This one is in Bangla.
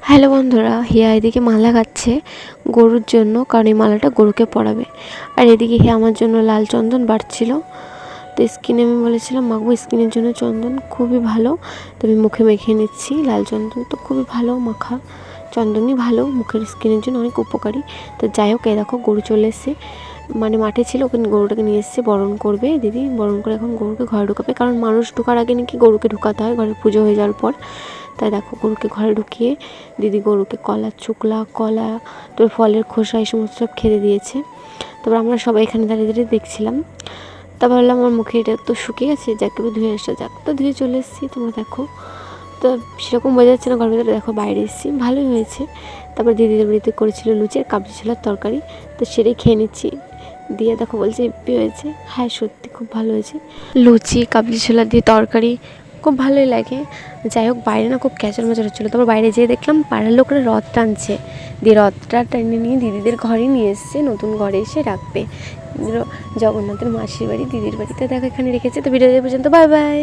হ্যালো বন্ধুরা, হিয়া এদিকে মালা গাচ্ছে গরুর জন্য, কারণ এই মালাটা গরুকে পরাবে। আর এদিকে হিয়া আমার জন্য লাল চন্দন বাড়ছিল। তো স্কিনে আমি বলেছিলাম মাখবো, স্কিনের জন্য চন্দন খুবই ভালো। তো আমি মুখে মেখে নিচ্ছি। লাল চন্দন তো খুবই ভালো মাখা, চন্দনই ভালো, মুখের স্কিনের জন্য অনেক উপকারী। তো যাই হোক, এই দেখো গরু চলে এসছে, মানে মাঠে ছিল, ওখানে গরুটাকে নিয়ে এসছে, বরণ করবে দিদি। বরণ করে এখন গরুকে ঘরে ঢুকাবে, কারণ মানুষ ঢোকার আগে নাকি গরুকে ঢুকাতে হয় ঘরে, পুজো হয়ে যাওয়ার পর। তাই দেখো গরুকে ঘরে ঢুকিয়ে দিদি গরুকে কলার চুকলা, কলা, তোর ফলের খোসা, এই সমস্ত সব খেতে দিয়েছে। তারপর আমরা সবাই এখানে দাঁড়িয়ে দাঁড়িয়ে দেখছিলাম। তা ভাবলাম আমার মুখে এটা তো শুকিয়ে গেছে, যাকে ধুয়ে আসা যাক। তো ধুয়ে চলে এসেছি, তোমরা দেখো। তো সেরকম বোঝা যাচ্ছে না ঘরের ভিতরে, দেখো বাইরে এসেছি, ভালোই হয়েছে। তারপর দিদিদের বাড়িতে করেছিল লুচি আর কাবলি ছোলার তরকারি, তো সেটাই খেয়ে নিচ্ছি। দিয়ে দেখো বলছে হেব্বি হয়েছে। হ্যাঁ সত্যি খুব ভালো হয়েছে। লুচি কাবলি ছোলা দিয়ে তরকারি খুব ভালোই লাগে। যাই হোক, বাইরে না খুব ক্যাচর ম্যাচর হচ্ছিলো। তারপর বাইরে যেয়ে দেখলাম পাড়ার লোকরা রথ টানছে। দিয়ে রথটা টেনে নিয়ে দিদিদের ঘরে নিয়ে এসছে, নতুন ঘরে এসে রাখবে। জগন্নাথের মাসির বাড়ি, দিদির বাড়িতে দেখো এখানে রেখেছে। তো ভিডিও পর্যন্ত, বাই বাই।